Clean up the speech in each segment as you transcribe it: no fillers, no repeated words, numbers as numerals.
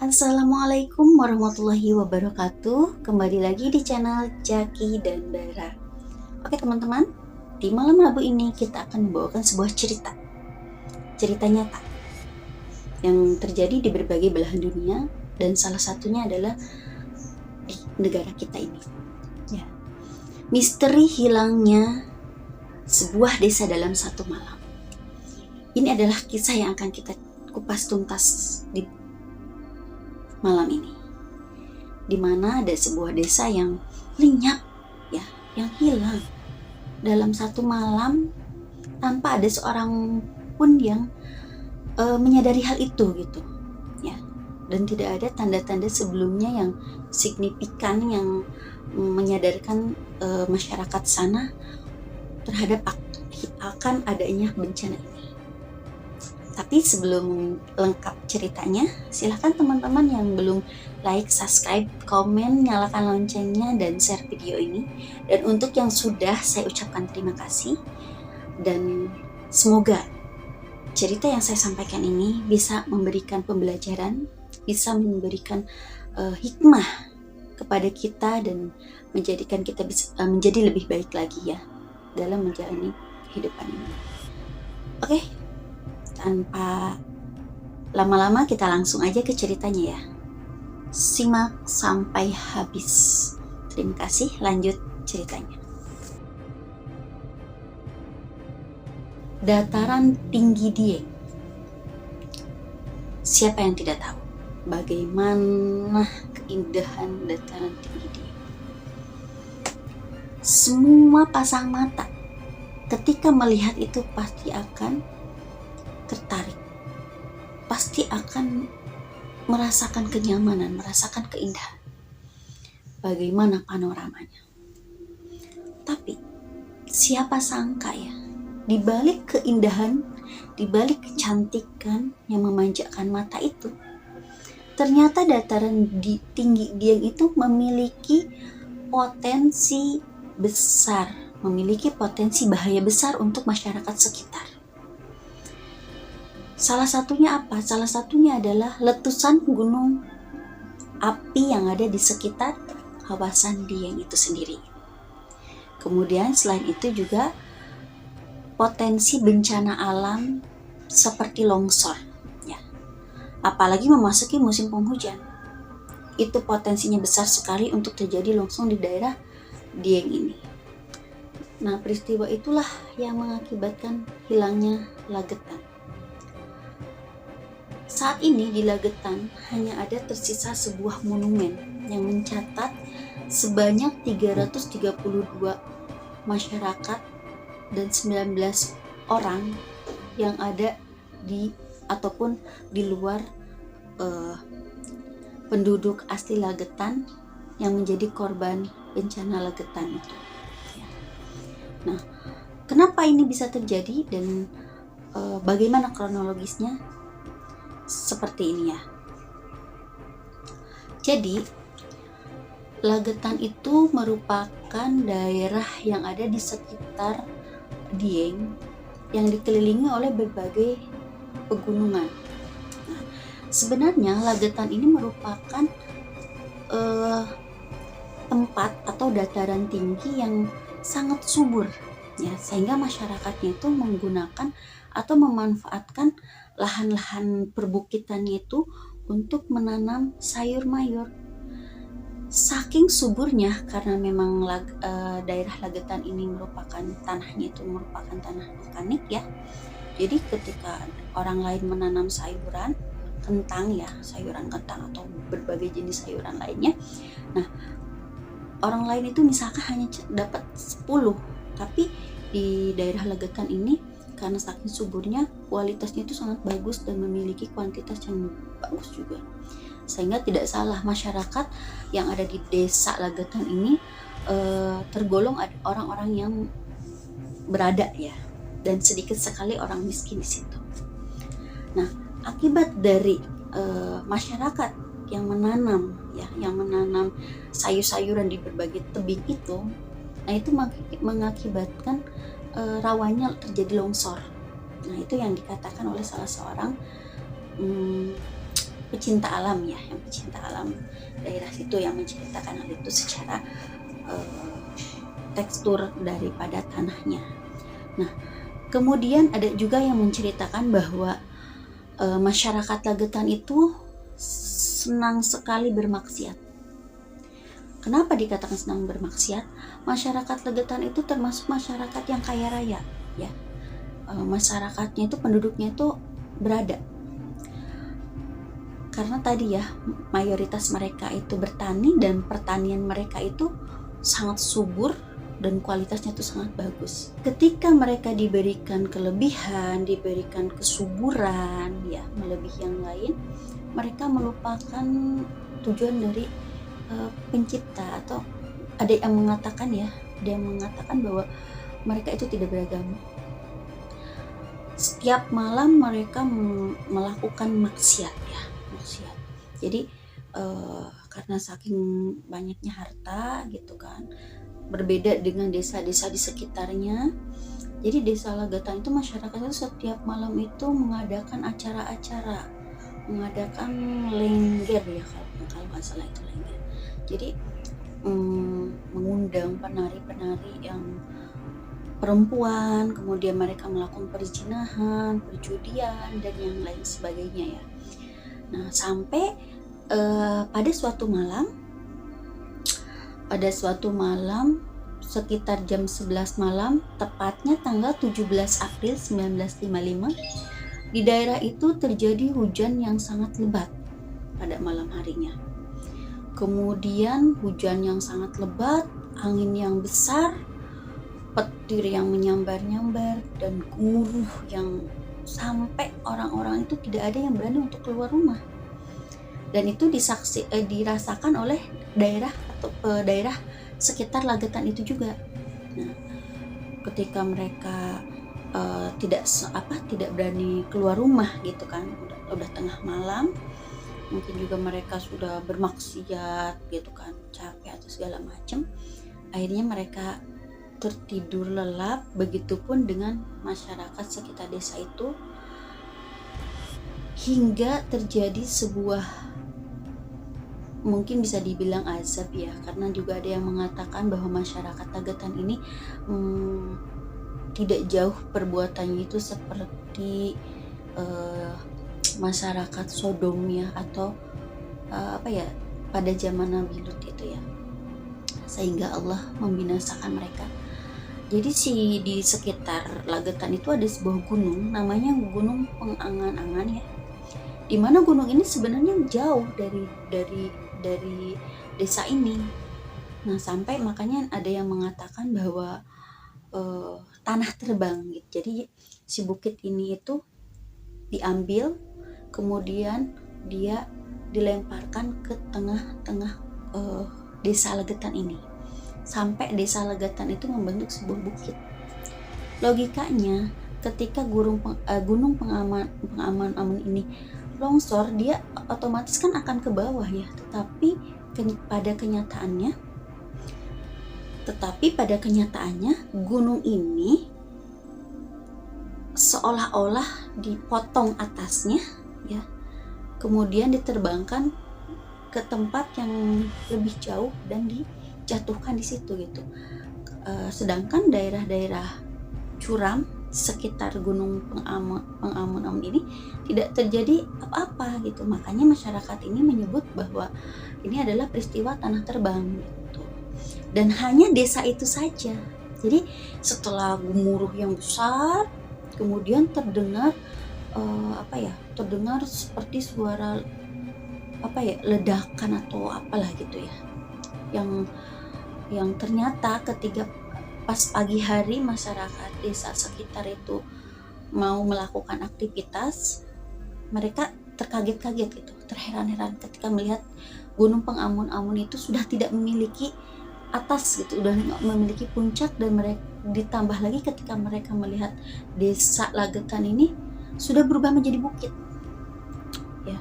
Assalamualaikum warahmatullahi wabarakatuh. Kembali lagi di channel Jaki dan Bara. Oke teman-teman, di malam Rabu ini kita akan membawakan sebuah cerita nyata yang terjadi di berbagai belahan dunia, dan salah satunya adalah di negara kita ini. Ya. Misteri hilangnya sebuah desa dalam satu malam. Ini adalah kisah yang akan kita kupas tuntas di malam ini, di mana ada sebuah desa yang lenyap, ya, yang hilang dalam satu malam tanpa ada seorang pun yang menyadari hal itu, gitu, ya. Dan tidak ada tanda-tanda sebelumnya yang signifikan yang menyadarkan masyarakat sana terhadap akan adanya bencana ini. Tapi sebelum lengkap ceritanya, silahkan teman-teman yang belum like, subscribe, komen, nyalakan loncengnya, dan share video ini. Dan untuk yang sudah, saya ucapkan terima kasih. Dan semoga cerita yang saya sampaikan ini bisa memberikan pembelajaran, bisa memberikan hikmah kepada kita, dan menjadikan kita bisa menjadi lebih baik lagi, ya, dalam menjalani kehidupan ini. Oke. Tanpa lama-lama kita langsung aja ke ceritanya, ya. Simak sampai habis. Terima kasih, lanjut ceritanya. Dataran tinggi Dieng. Siapa yang tidak tahu bagaimana keindahan dataran tinggi Dieng? Semua pasang mata ketika melihat itu pasti akan tertarik, pasti akan merasakan kenyamanan, merasakan keindahan. Bagaimana panoramanya. Tapi siapa sangka, ya, di balik keindahan, di balik kecantikan yang memanjakan mata itu, ternyata dataran tinggi Dieng itu memiliki potensi besar, memiliki potensi bahaya besar untuk masyarakat sekitar. Salah satunya apa? Salah satunya adalah letusan gunung api yang ada di sekitar kawasan Dieng itu sendiri. Kemudian selain itu juga potensi bencana alam seperti longsor, ya. Apalagi memasuki musim penghujan. Itu potensinya besar sekali untuk terjadi longsor di daerah Dieng ini. Nah, peristiwa itulah yang mengakibatkan hilangnya Lagetan. Saat ini di Lagetan hanya ada tersisa sebuah monumen yang mencatat sebanyak 332 masyarakat dan 19 orang yang ada di ataupun di luar penduduk asli Lagetan yang menjadi korban bencana Lagetan itu. Nah, kenapa ini bisa terjadi dan bagaimana kronologisnya? Seperti ini, ya. Jadi Lagetan itu merupakan daerah yang ada di sekitar Dieng yang dikelilingi oleh berbagai pegunungan. Nah, sebenarnya Lagetan ini merupakan tempat atau dataran tinggi yang sangat subur, ya, sehingga masyarakatnya itu menggunakan atau memanfaatkan lahan-lahan perbukitannya itu untuk menanam sayur mayur. Saking suburnya, karena memang daerah Lagetan ini merupakan tanahnya itu merupakan tanah vulkanik, ya. Jadi ketika orang lain menanam sayuran kentang, ya, sayuran kentang atau berbagai jenis sayuran lainnya, nah, orang lain itu misalkan hanya dapat 10, tapi di daerah Lagetan ini karena saking suburnya, kualitasnya itu sangat bagus dan memiliki kuantitas yang bagus juga. Sehingga tidak salah masyarakat yang ada di desa Lagetan ini tergolong orang-orang yang berada, ya, dan sedikit sekali orang miskin di situ. Nah, akibat dari masyarakat yang menanam, ya, yang menanam sayur-sayuran di berbagai tebing itu, nah, itu mengakibatkan rawannya terjadi longsor. Nah, itu yang dikatakan oleh salah seorang pecinta alam ya, yang pecinta alam daerah situ yang menceritakan hal itu secara tekstur daripada tanahnya. Nah, kemudian ada juga yang menceritakan bahwa masyarakat Lagetan itu senang sekali bermaksiat. Kenapa dikatakan senang bermaksiat? Masyarakat Lagetan itu termasuk masyarakat yang kaya raya, ya. Masyarakatnya itu, penduduknya itu berada. Karena tadi ya, mayoritas mereka itu bertani dan pertanian mereka itu sangat subur dan kualitasnya itu sangat bagus. Ketika mereka diberikan kelebihan, diberikan kesuburan, ya melebihi yang lain, mereka melupakan tujuan dari pencipta. Atau ada yang mengatakan ya, dia mengatakan bahwa mereka itu tidak beragama. Setiap malam mereka melakukan maksiat ya, maksiat. Jadi karena saking banyaknya harta gitu kan, berbeda dengan desa-desa di sekitarnya. Jadi desa Lagetan itu masyarakatnya setiap malam itu mengadakan acara-acara, mengadakan lengger ya, kalau nggak salah itu lengger. Jadi mengundang penari-penari yang perempuan, kemudian mereka melakukan perzinahan, perjudian dan yang lain sebagainya ya. Nah, sampai pada suatu malam sekitar jam 11 malam, tepatnya tanggal 17 April 1955, di daerah itu terjadi hujan yang sangat lebat pada malam harinya. Kemudian hujan yang sangat lebat, angin yang besar, petir yang menyambar-nyambar, dan gemuruh yang sampai orang-orang itu tidak ada yang berani untuk keluar rumah. Dan itu dirasakan oleh daerah sekitar Lagetan itu juga. Nah, ketika mereka tidak berani keluar rumah gitu kan, udah tengah malam, mungkin juga mereka sudah bermaksiat gitu kan, capek atau segala macam, akhirnya mereka tertidur lelap. Begitupun dengan masyarakat sekitar desa itu, hingga terjadi sebuah, mungkin bisa dibilang azab ya, karena juga ada yang mengatakan bahwa masyarakat Lagetan ini tidak jauh perbuatannya itu seperti masyarakat Sodom ya, atau pada zaman Nabi Lut itu ya, sehingga Allah membinasakan mereka. Jadi di sekitar Lagetan itu ada sebuah gunung, namanya Gunung Pengangan-angan ya. Di mana gunung ini sebenarnya jauh dari desa ini. Nah, sampai makanya ada yang mengatakan bahwa tanah terbang gitu. Jadi si bukit ini itu diambil, kemudian dia dilemparkan ke tengah-tengah desa Lagetan ini, sampai desa Lagetan itu membentuk sebuah bukit. Logikanya, ketika gunung Pengaman-aman ini longsor, dia otomatis kan akan ke bawah ya. Tetapi pada kenyataannya gunung ini seolah-olah dipotong atasnya ya, kemudian diterbangkan ke tempat yang lebih jauh dan dijatuhkan di situ gitu. Sedangkan daerah-daerah curam sekitar Gunung Pengamun-amun ini tidak terjadi apa-apa gitu. Makanya masyarakat ini menyebut bahwa ini adalah peristiwa tanah terbang gitu. Dan hanya desa itu saja. Jadi setelah gemuruh yang besar, kemudian terdengar terdengar seperti suara ledakan atau apalah gitu ya, yang ternyata ketika pas pagi hari masyarakat desa sekitar itu mau melakukan aktivitas, mereka terkaget-kaget gitu, terheran-heran ketika melihat Gunung Pengamun-amun itu sudah tidak memiliki atas gitu, udah nggak memiliki puncak. Dan mereka ditambah lagi ketika mereka melihat desa Lagetan ini sudah berubah menjadi bukit ya.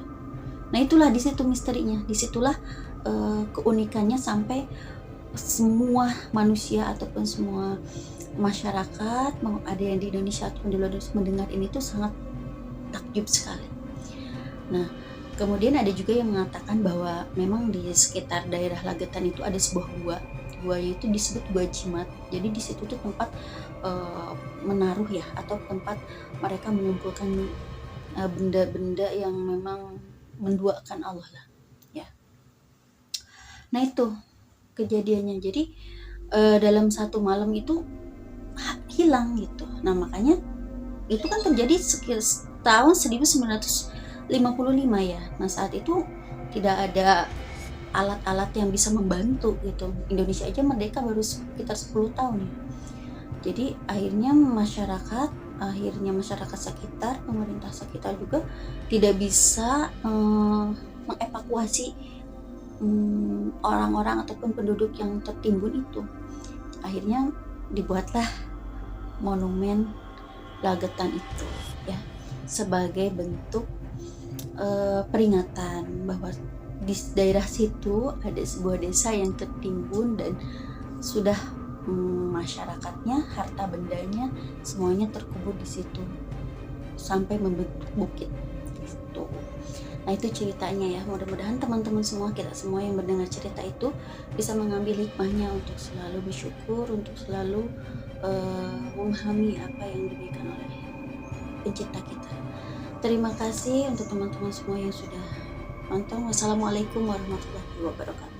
Nah, itulah di situ misterinya, disitulah keunikannya, sampai semua manusia ataupun semua masyarakat, mau ada yang di Indonesia ataupun di luar Indonesia, mendengar ini tuh sangat takjub sekali. Nah, Kemudian ada juga yang mengatakan bahwa memang di sekitar daerah Lagetan itu ada sebuah gua. Guanya itu disebut Gua Jimat. Jadi di situ tuh tempat menaruh ya, atau tempat mereka mengumpulkan benda-benda yang memang menduakan Allah lah ya. Nah itu kejadiannya. Jadi dalam satu malam itu hilang gitu. Nah makanya itu kan terjadi sekitar tahun 1955 ya. Nah saat itu tidak ada alat-alat yang bisa membantu gitu. Indonesia aja merdeka baru sekitar 10 tahun ya. Jadi akhirnya masyarakat sekitar, pemerintah sekitar juga tidak bisa mengevakuasi orang-orang ataupun penduduk yang tertimbun itu. Akhirnya dibuatlah monumen Lagetan itu ya, sebagai bentuk peringatan bahwa di daerah situ ada sebuah desa yang tertimbun dan sudah masyarakatnya, harta bendanya semuanya terkubur di situ sampai membentuk bukit gitu. Nah itu ceritanya ya, mudah-mudahan teman-teman semua, kita semua yang mendengar cerita itu bisa mengambil hikmahnya untuk selalu bersyukur, untuk selalu memahami apa yang diberikan oleh pencipta kita. Terima kasih untuk teman-teman semua yang sudah nonton. Wassalamualaikum warahmatullahi wabarakatuh.